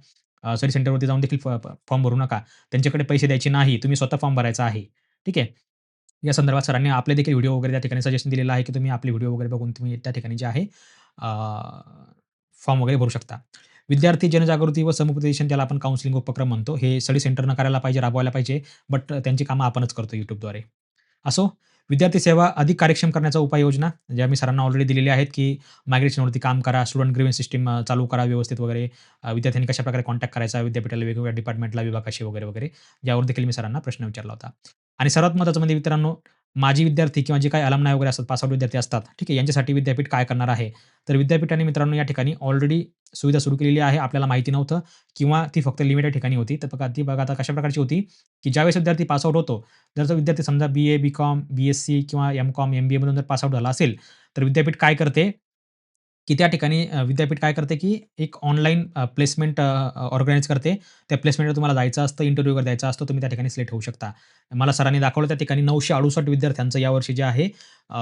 स्टडी सेंटरवरती जाऊन देखील फॉर्म भरू नका. त्यांच्याकडे पैसे द्यायचे नाही. तुम्ही स्वतः फॉर्म भरायचा आहे. ठीक आहे. या संदर्भात सरांनी आपले देखील व्हिडिओ वगैरे त्या ठिकाणी सजेशन दिलेलं आहे, की तुम्ही आपले व्हिडिओ वगैरे बघून तुम्ही त्या ठिकाणी जे आहे फॉर्म वगैरे भरू शकता. विद्यार्थी जनजागृती व समुपदेशन ज्याला आपण काउन्सिलिंग उपक्रम म्हणतो, हे स्टडी सेंटरनं करायला पाहिजे, राबवायला पाहिजे. बट त्यांची कामं आपणच करतो YouTubeद्वारे. असो, विद्यार्थी सेवा अधिक कार्यक्षम करण्याच्या उपाययोजना, ज्या मी सरांना ऑलरेडी दिलेल्या आहेत, की मायग्रेशनवरती काम करा, स्टुडंट ग्रीव्हन्स सिस्टम चालू करा व्यवस्थित वगैरे. विद्यार्थ्यांनी कशाप्रकारे कॉन्टॅक्ट करायचा विद्यापीठाला, वेगवेगळ्या डिपार्टमेंटला, विभागाशी वगैरे, वगैरे. यावर देखील मी सरांना प्रश्न विचारला होता. आणि सर्वात महत्त्वाचं म्हणजे मित्रांनो, माजी विद्यार्थी किंवा जे काही अलमनाय वगैरे असतात, पास विद्यार्थी असतात, ठीक आहे, यांच्यासाठी विद्यापीठ काय करणार आहे? तर विद्यापीठाने मित्रांनो या ठिकाणी ऑलरेडी सुविधा सुरू केलेली आहे. आपल्याला माहिती नव्हतं किंवा ती फक्त लिमिटेड ठिकाणी होती. तर बघा ती बघा आता कशा प्रकारची होती, की ज्यावेळेस विद्यार्थी पास होतो, जर तो विद्यार्थी समजा बी-ए, बी-कॉम, बी-एस-सी किंवा एम-कॉम, एम-बी-एमधून जर पास झाला असेल, तर विद्यापीठ काय करते, की त्या ठिकाणी विद्यापीठ काय करते, की एक ऑनलाईन प्लेसमेंट ऑर्गनाइज करते. त्या प्लेसमेंटला तुम्हाला जायचं असतं, इंटरव्ह्यू वगैरे द्यायचा असतो. तुम्ही त्या ठिकाणी सिलेक्ट होऊ शकता. मला सरांनी दाखवलं त्या ठिकाणी 968 विद्यार्थ्यांचं यावर्षी जे आहे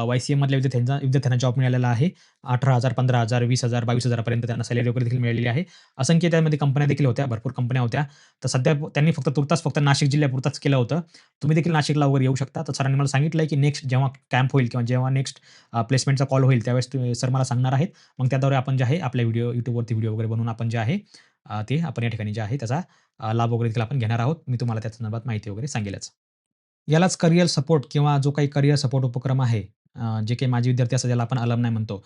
वाय-सी-एममधल्या विद्यार्थ्यांना जॉब मिळालेला आहे. 18,000, 15,000, 20,000, 22,000 पर्यंत त्यांना सॅलरी वगैरे देखील मिळालेली आहे. असंख्य त्यामध्ये कंपन्या देखील होत्या, भरपूर कंपन्या होत्या. तर सध्या त्यांनी फक्त नाशिक जिल्ह्यापुरताच केलं होतं. तुम्ही देखील नाशिकला वगैरे येऊ शकता. तर सरांनी मला सांगितलंय, की नेक्स्ट जेव्हा कॅम्प होईल किंवा जेव्हा नेक्स्ट प्लेसमेंटचा कॉल होईल, त्यावेळेस तुम्ही सर मला सांगणार आहेत. मग त्याद्वारे आपण जे आहे आपल्या YouTubeवरती व्हिडिओ वगैरे बनवून आपण जे आहे ते आपण या ठिकाणी जे आहे त्याचा लाभ वगैरे देखील आपण घेणार आहोत. मी तुम्हाला त्या संदर्भात माहिती वगैरे सांगेलच. यालाच करियर सपोर्ट किंवा जो काही करियर सपोर्ट उपक्रम आहे, जे काही माजी विद्यार्थी असतात ज्याला आपण अलमनाय म्हणतो.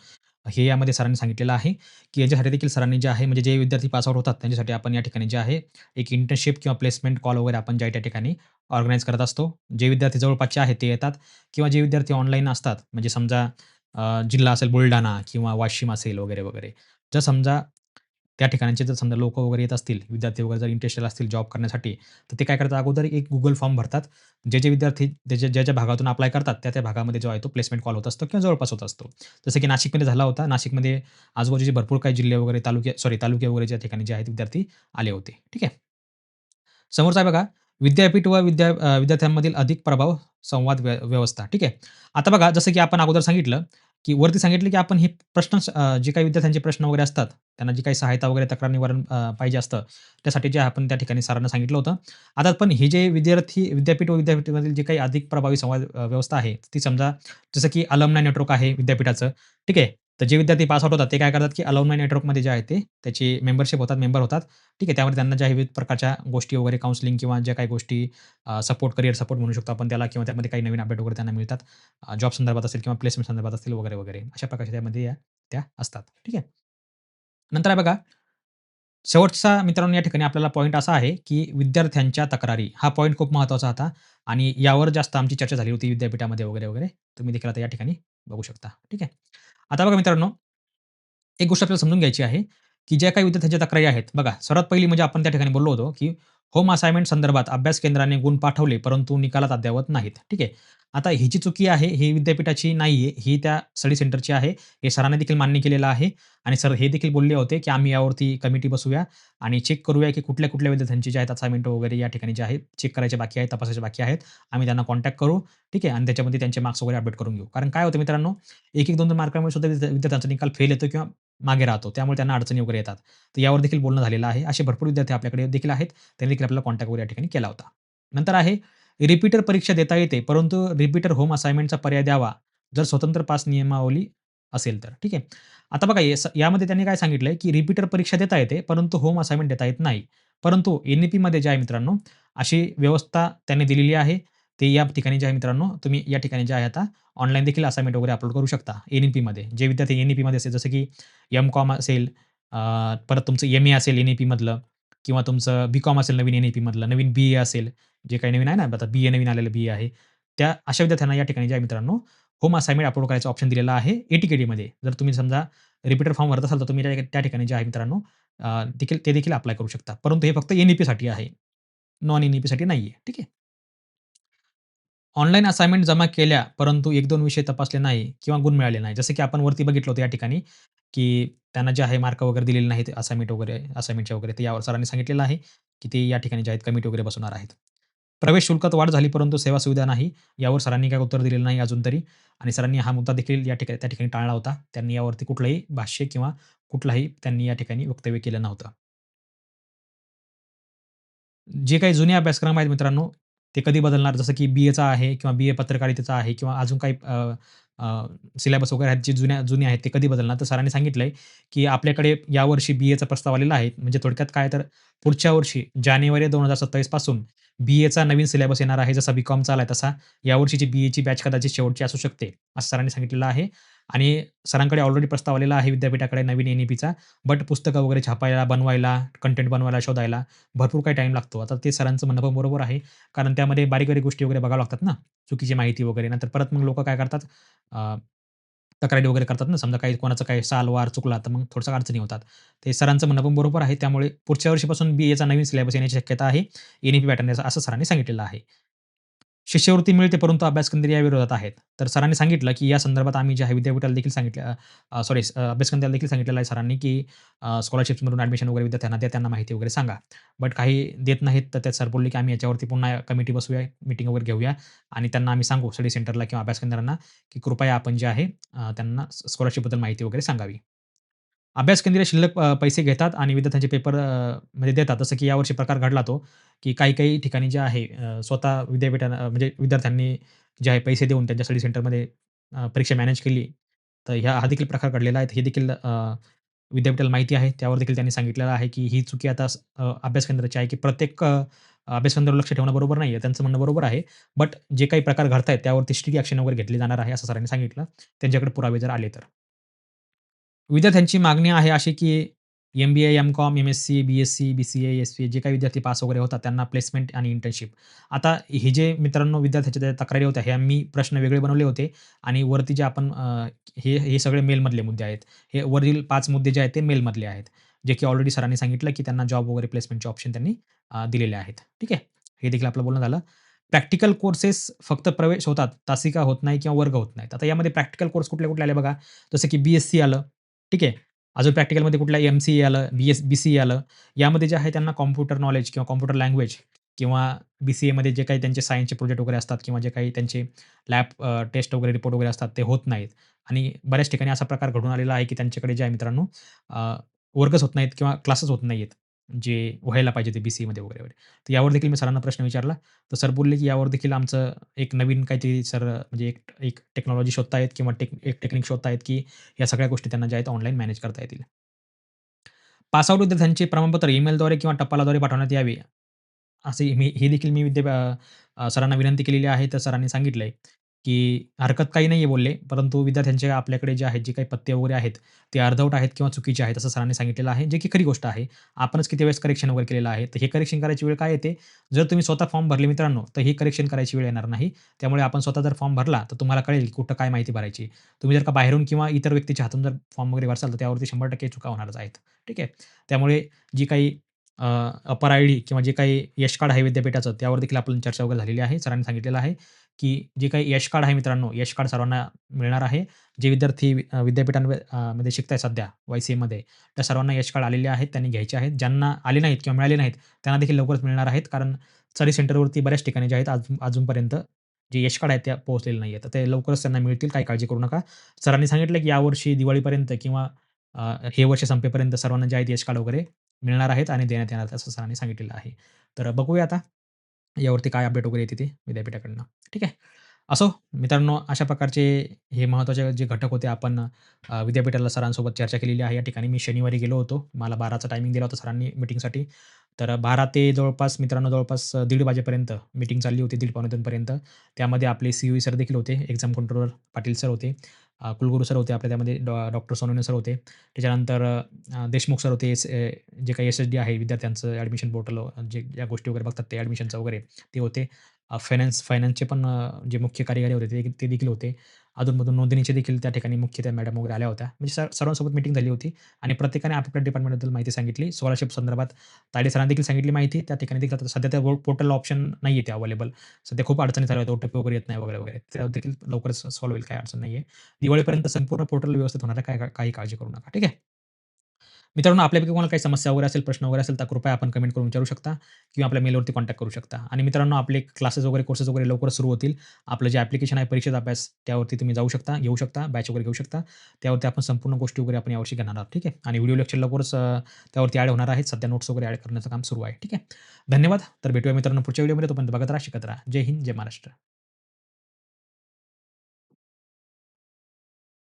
हे यामध्ये सरांनी सांगितलेलं आहे, की याच्यासाठी देखील सरांनी जे आहे म्हणजे जे विद्यार्थी पास आउट होतात त्यांच्यासाठी आपण या ठिकाणी जे आहे एक इंटर्नशिप किंवा प्लेसमेंट कॉल वगैरे आपण ज्या त्या ठिकाणी ऑर्गनाइज करत असतो. जे विद्यार्थी जवळपासचे आहेत ते येतात किंवा जे विद्यार्थी ऑनलाईन असतात म्हणजे समजा जिल्हा असेल बुलढाणा किंवा वाशिम असेल वगैरे, वगैरे. जर समजा त्या ठिकाणचे जर समजा लोकं वगैरे येत असतील, विद्यार्थी वगैरे जर इंटरेस्टेड असतील जॉब करण्यासाठी, तर ते काय करतात अगोदर एक Google फॉर्म भरतात. जे विद्यार्थी ज्या भागातून अप्लाय करतात, त्या भागामध्ये जो आहे तो प्लेसमेंट कॉल होत असतो किंवा जवळपास होत असतो. जसं की नाशिकमध्ये झाला होता. नाशिकमध्ये आजूबाजूचे भरपूर काही जिल्हे वगैरे तालुके वगैरे ज्या ठिकाणी जे आहेत विद्यार्थी आले होते. ठीक आहे. समोरचा आहे बघा, विद्यापीठ व विद्यार्थ्यांमधील अधिक प्रभाव, संवाद व्यवस्था. ठीक आहे. आता बघा जसं की आपण अगोदर सांगितलं, की वरती सांगितलं, की आपण हे जे काही विद्यार्थ्यांचे प्रश्न वगैरे असतात, त्यांना जी काही सहायता वगैरे तक्रार निवारण पाहिजे असतं, त्यासाठी जे आपण त्या ठिकाणी सरांना सांगितलं होतं. आता पण हे जे विद्यापीठ व विद्यापीठामधील जे काही अधिक प्रभावी संवाद व्यवस्था आहे, ती समजा जसं की अलमनाय नेटवर्क आहे विद्यापीठाचं. ठीक आहे. तर जे विद्यार्थी पास आउट होतात, ते काय करतात, की अलमनाय नेटवर्कमध्ये जे आहे ते त्याची मेंबरशिप होतात, मेंबर होतात. ठीक आहे. त्यामध्ये त्यांना ज्या विविध प्रकारच्या गोष्टी वगैरे काउन्सिलिंग किंवा ज्या काही गोष्टी सपोर्ट, करियर सपोर्ट म्हणू शकतो आपण त्याला किंवा त्यामध्ये काही नवीन अपडेट वगैरे त्यांना मिळतात. जॉब संदर्भात असेल किंवा प्लेसमेंट संदर्भात असतील वगैरे, वगैरे. अशा प्रकारच्या त्यामध्ये त्या असतात. ठीक आहे. नंतर आहे बघा, शेवटचा मित्रांनो या ठिकाणी आपल्याला पॉइंट असा आहे, की विद्यार्थ्यांच्या तक्रारी. हा पॉइंट खूप महत्त्वाचा होता आणि यावर जास्त आमची चर्चा झाली होती विद्यापीठामध्ये वगैरे, वगैरे. तुम्ही देखील आता या ठिकाणी बघू शकता. ठीक आहे. आता बघा मित्रांनो, एक गोष्ट आपल्याला समजून घ्यायची आहे, की ज्या काही विद्यार्थ्यांच्या तक्रारी आहेत. बघा, सर्वात पहिली म्हणजे आपण त्या ठिकाणी बोललो होतो, की होम असाइनमेंट संदर्भात अभ्यास केंद्राने गुण पाठवले, परंतु निकालात अद्ययावत नाहीत. ठीक आहे. आता ही जी चुकी आहे, ही विद्यापीठाची नाहीये, ही त्या स्टडी सेंटरची आहे. हे सरांनी देखील मान्य केलेलं आहे आणि सर हे देखील बोलले होते, की आम्ही यावरती कमिटी बसवूया आणि चेक करूया, की कुठल्या-कुठल्या विद्यार्थ्यांची जे आहेत असाइनमेंट वगैरे या ठिकाणी जे आहे चेक करायचे बाकी आहेत, तपासायचे बाकी आहेत. आम्ही त्यांना कॉन्टॅक्ट करू. ठीक आहे. आणि त्याच्यामध्ये त्यांचे मार्क्स वगैरे अपडेट करून घेऊ. कारण काय होतं मित्रांनो, 1-1, 2-2 मार्कांमुळे सुद्धा विद्यार्थ्यांचा निकाल फेल येतो किंवा मागे राहतो. त्यामुळे त्यांना अडचणी वगैरे येतात. तर यावर देखील बोलणं झालेलं आहे. असे भरपूर विद्यार्थी आपल्याकडे देखील आहेत. त्यांनी देखील आपल्याला कॉन्टॅक्ट वगैरे या ठिकाणी केला होता. नंतर आहे रिपीटर परीक्षा देता येते, परंतु रिपीटर होम असाइनमेंटचा पर्याय द्यावा, जर स्वतंत्र पास नियमावली असेल तर. ठीक आहे. आता बघा यामध्ये त्यांनी काय सांगितलंय, की रिपीटर परीक्षा देता येते, परंतु होम असाइनमेंट देता येत नाही. परंतु एन-ई-पीमध्ये जे आहे मित्रांनो, अशी व्यवस्था त्यांनी दिलेली आहे. ते या ठिकाणी जे आहे मित्रांनो, तुम्ही या ठिकाणी जे आहे आता ऑनलाईन देखील असाइनमेंट वगैरे अपलोड करू शकता एन-ई-पीमध्ये. जे विद्यार्थी एन-ई-पीमध्ये असेल जसं की एम-कॉम असेल, परत तुमचं एम-ए असेल एन-ई-पीमधलं किंवा तुमचं बी-कॉम असेल नवीन एन-ई-पीमधलं, नवीन बी-ए असेल, जे काही नवीन आहे ना, आता बी-ए नवीन आलेलं बी-ए आहे. त्या अशा विद्यार्थ्यांना या ठिकाणी जे आहे मित्रांनो, होम असाइनमेंट अपलोड करायचा ऑप्शन दिलेला आहे ए-टी-के-टीमध्ये. जर तुम्ही समजा रिपीटर फॉर्म भरत असाल, तर तुम्ही त्या ठिकाणी जे आहे मित्रांनो, ते देखील अप्लाय करू शकता. परंतु हे फक्त एन-ई-पीसाठी आहे. नॉन एन-ई-पीसाठी नाहीये. ठीक आहे. ऑनलाईन असाइनमेंट जमा केल्या, परंतु 1-2 विषय तपासले नाही किंवा गुण मिळाले नाही. जसं की आपण वरती बघितलं होतं या ठिकाणी, की त्यांना जे आहे मार्क वगैरे दिलेले नाहीत असाइनमेंटचे वगैरे, ते यावर सरांनी सांगितलेलं आहे, की ते या ठिकाणी जे आहेत कमिटी वगैरे बसवणार आहेत. प्रवेश शुल्कात वाढ झाली, परंतु सेवा सुविधा नाही. यावर सरांनी काही उत्तर दिलेलं नाही अजून तरी आणि सरांनी हा मुद्दा देखील त्या ठिकाणी टाळला होता. त्यांनी यावरती कुठलंही भाष्य किंवा कुठलाही त्यांनी या ठिकाणी वक्तव्य केलं नव्हतं. जे काही जुने अभ्यासक्रम आहेत मित्रांनो, ते कधी बदलणार? जसं की बी-एचा आहे किंवा बी-ए पत्रकारितेचा आहे किंवा अजून काही सिलेबस वगैरे आहेत, जे जुने आहेत, ते कधी बदलणार? तर सरांनी सांगितलंय, की आपल्याकडे यावर्षी बी-एचा प्रस्ताव आलेला आहे. म्हणजे थोडक्यात काय तर पुढच्या वर्षी जानेवारी 2027 पासून बी-एचा नवीन सिलेबस येणार आहे. जसा बी-कॉमचा आलाय तसा यावर्षीची बी-एची बॅच कदाचित शेवटची असू शकते, असं सरांनी सांगितलेलं आहे. आणि सरांकडे ऑलरेडी प्रस्ताव आलेला आहे विद्यापीठाकडे नवीन एन-ई-पीचा. बट पुस्तकं वगैरे छापायला, बनवायला, कंटेंट बनवायला, शोधायला भरपूर काही टाईम लागतो. आता ते सरांचं म्हणणं पण बरोबर आहे. कारण त्यामध्ये बारीक-बारीक गोष्टी वगैरे बघाव्या लागतात ना, चुकीची माहिती वगैरे. नंतर परत मग लोकं काय करतात, अ, तक्रारी वगैरे करतात ना, समजा काही कोणाचा काही साल-वार चुकला, तर मग थोडंसं अडचणी होतात. ते सरांचं म्हणणं पण बरोबर आहे. त्यामुळे पुढच्या वर्षीपासून बी-एचा नवीन सिलेबस येण्याची शक्यता आहे. एन-ई-पी पॅटर्न असं सरांनी सांगितलेलं आहे. शिष्यवृत्ती मिळते, परंतु अभ्यास केंद्र या विरोधात आहेत. तर सरांनी सांगितलं, की या संदर्भात आम्ही जे आहे विद्यापीठाला देखील सांगितलं सॉरी अभ्यास केंद्राला देखील सांगितलेलं आहे सरांनी, की स्कॉलरशिप्समधून ॲडमिशन वगैरे विद्यार्थ्यांना द्या, त्यांना माहिती वगैरे सांगा. बट काही देत नाहीत, तर ते सर बोलले, की आम्ही याच्यावरती पुन्हा कमिटी बसवूया, मीटिंग वगैरे घेऊया आणि त्यांना आम्ही सांगू स्टडी सेंटरला किंवा अभ्यास केंद्रांना, की कृपया आपण जे आहे त्यांना स्कॉलरशिपबद्दल माहिती वगैरे सांगावी. अभ्यास केंद्रीय शिल्लक पैसे घेतात आणि विद्यार्थ्यांचे पेपर म्हणजे देतात. जसं की यावर्षी प्रकार घडला तो, की काही-काही ठिकाणी जे आहे स्वतः विद्यापीठानं म्हणजे विद्यार्थ्यांनी जे आहे पैसे देऊन त्यांच्या स्टडी सेंटरमध्ये परीक्षा मॅनेज केली. तर हा देखील प्रकार घडलेला आहे. हे देखील विद्यापीठाला माहिती आहे. त्यावर देखील त्यांनी सांगितलेलं आहे, की ही चुकी आता अभ्यास केंद्राची आहे, की प्रत्येक अभ्यास केंद्रावर लक्ष ठेवणं बरोबर नाहीये. त्यांचं म्हणणं बरोबर आहे. बट जे काही प्रकार घडतायत त्यावरती स्ट्रिक्ट ॲक्शन वगैरे घेतली जाणार आहे, असं सरांनी सांगितलं. त्यांच्याकडे पुरावे जर आले तर. विद्यार्थ्यांची मागणी आहे अशी, की MBA, M Com, MSc, BSc, BCA, SC जे काही विद्यार्थी पास वगैरे होतात त्यांना प्लेसमेंट आणि इंटर्नशिप. आता हे जे मित्रांनो विद्यार्थ्यांच्या ज्या तक्रारी होत्या, ह्या मी प्रश्न वेगळे बनवले होते आणि वरती जे आपण हे सगळे मेलमधले मुद्दे आहेत. हे वरील 5 मुद्दे जे आहेत ते मेलमधले आहेत. जे की ऑलरेडी सरांनी सांगितलं, की त्यांना जॉब वगैरे प्लेसमेंटचे ऑप्शन त्यांनी दिलेले आहेत. ठीक आहे. हे देखील आपलं बोलणं झालं. प्रॅक्टिकल कोर्सेस फक्त प्रवेश होतात, तासिका होत नाही किंवा वर्ग होत नाहीत. आता यामध्ये प्रॅक्टिकल कोर्स कुठले-कुठले आले बघा. जसं की बी-एस-सी आलं. ठीक आहे. अजून प्रॅक्टिकलमध्ये कुठलं एम-सी-ए आलं, बी-सी-ए आलं. यामध्ये जे आहे त्यांना कॉम्प्युटर नॉलेज किंवा कॉम्प्युटर लँग्वेज किंवा बी-सी-एमध्ये जे काही त्यांचे सायन्सचे प्रोजेक्ट वगैरे असतात किंवा जे काही त्यांचे लॅब टेस्ट वगैरे रिपोर्ट वगैरे असतात ते होत नाहीत. आणि बऱ्याच ठिकाणी असा प्रकार घडून आलेला आहे, की त्यांच्याकडे जे आहे मित्रांनो वर्गच होत नाहीत किंवा क्लासेस होत नाहीयेत. जे व्हायला पाहिजे ते बी-सी-एमध्ये वगैरे, वगैरे. तर यावर देखील मी सरांना प्रश्न विचारला. तर सर बोलले, की यावर देखील आमचं एक नवीन काहीतरी सर म्हणजे एक एक टेक्नॉलॉजी शोधतायत किंवा एक टेक्निक शोधतायत, की या सगळ्या गोष्टी त्यांना ज्या आहेत ऑनलाईन मॅनेज करता येतील. पास आउट विद्यार्थ्यांचे प्रमाणपत्र ईमेलद्वारे किंवा टपालाद्वारे पाठवण्यात यावे. असे हे देखील मी सरांना विनंती केलेली आहे. तर सरांनी सांगितलंय, की हरकत काही नाहीये बोलले, परंतु विद्यार्थ्यांचे आपल्याकडे जे आहेत, जे काही पत्ते वगैरे आहेत, ते अर्धवट आहेत किंवा चुकीचे आहेत, असं सरांनी सांगितलेलं आहे, जे की खरी गोष्ट आहे. आपणच किती वेळेस करेक्शन वगैरे केलेलं आहे. तर हे करेक्शन करायची वेळ काय येते? जर तुम्ही स्वतः फॉर्म भरले मित्रांनो, तर हे करेक्शन करायची वेळ येणार नाही. त्यामुळे आपण स्वतः जर फॉर्म भरला, तर तुम्हाला कळेल, की कुठं काय माहिती भरायची. तुम्ही जर का बाहेरून किंवा इतर व्यक्तीच्या हातून जर फॉर्म वगैरे भरसाल, तर त्यावरती 100% चुका होणारच आहेत. ठीक आहे. त्यामुळे जी काही अपर आय-डी किंवा जे काही यश कार्ड आहे विद्यापीठाचं, त्यावर देखील आपली चर्चा वगैरे झालेली आहे. सरांनी सांगितलेलं आहे, की जे काही यश कार्ड आहे मित्रांनो, यश कार्ड सर्वांना मिळणार आहे. जे विद्यार्थी मध्ये शिकतायत सध्या वाय-सी-एमध्ये, त्या सर्वांना यश कार्ड आलेले आहेत. त्यांनी घ्यायचे आहेत. ज्यांना आले नाहीत किंवा मिळाले नाहीत, त्यांना देखील लवकरच मिळणार आहेत. कारण स्टडी सेंटरवरती बऱ्याच ठिकाणी जे आहेत अजूनपर्यंत जे यश कार्ड आहेत, त्या पोहोचलेले नाहीयेत. तर ते लवकरच त्यांना मिळतील. काही काळजी करू नका. सरांनी सांगितलं, की यावर्षी दिवाळीपर्यंत किंवा हे वर्ष संपेपर्यंत सर्वांना जे आहेत यश कार्ड वगैरे मिळणार आहेत आणि देण्यात येणार आहेत असं सरांनी सांगितलेलं आहे. तर बघूया आता यावरती काय अपडेट वगैरे येते ते विद्यापीठाकडनं. ठीक आहे. असो मित्रांनो अशा प्रकारचे हे महत्त्वाचे जे घटक होते आपण विद्यापीठाला सरांसोबत चर्चा केलेली आहे. या ठिकाणी मी शनिवारी गेलो होतो. मला 12चा टायमिंग दिला होता सरांनी मीटिंगसाठी. तर 12 ते जवळपास मित्रांनो जवळपास 1:30 वाजेपर्यंत मीटिंग चालली होती. 1:30 पावणे 2 पर्यंत. त्यामध्ये आपले सी-ई-ओ सर देखील होते. एक्झाम कंट्रोलर पाटील सर होते. कुलगुरू सर होते आपल्या त्यामध्ये डॉक्टर सोनवणे सर होते. त्याच्यानंतर देशमुख सर होते. जे काही एस-एस-डी आहे विद्यार्थ्यांचं ॲडमिशन पोर्टल जे ज्या गोष्टी वगैरे बघतात ते ॲडमिशनचं वगैरे ते होते. फायनान्सचे पण जे मुख्य कार्यकारी होते ते देखील होते. अधून-मधून नोंदणीचे देखील त्या ठिकाणी मुख्य त्या मॅडम वगैरे आल्या होत्या. म्हणजे सर्वांसोबत मीटिंग झाली होती आणि प्रत्येकाने आपापल्या डिपार्टमेंटबद्दल माहिती सांगितली. स्कॉलरशिप संदर्भात तायडे सरांनी देखील सांगितली माहिती. त्या ठिकाणी देखील आता सध्या त्या पोर्टलला ऑप्शन नाहीये ते अवेलेबल. सध्या खूप अडचणी चालू आहेत. ओ-टी-पी वगैरे येत नाही वगैरे, वगैरे. त्या देखील लवकरच सॉल्व्ह होईल काही अडचण नाहीये. दिवाळीपर्यंत संपूर्ण पोर्टल व्यवस्थित होणार आहे. काही काळजी करू नका. ठीक आहे. मित्रांनो, आपल्यापैकी कोणाला काही समस्या वगैरे असेल, प्रश्न वगैरे असेल, तर कृपया आपण कमेंट करून विचारू शकता किंवा आपल्या मेलवरती कॉन्टॅक्ट करू शकता. आणि मित्रांनो, आपले क्लासेस वगैरे, कोर्सेस वगैरे लवकरच सुरू होतील. आपलं जे ॲप्लिकेशन आहे परीक्षेचा अभ्यास, त्यावरती तुम्ही जाऊ शकता, घेऊ शकता, बॅच वगैरे घेऊ शकता. त्यावरती आपण संपूर्ण गोष्टी वगैरे आपण यावर्षी घेणार आहोत. ठीक आहे. आणि व्हिडिओ लेक्चर लवकरच त्यावरती ॲड होणार आहेत. सध्या नोट्स वगैरे ॲड करण्याचं काम सुरू आहे. ठीक आहे. धन्यवाद. तर भेटूया मित्रांनो पुढच्या व्हिडिओमध्ये. तोपर्यंत बघत राहा, शिकत राहा. जय हिंद, जय महाराष्ट्र.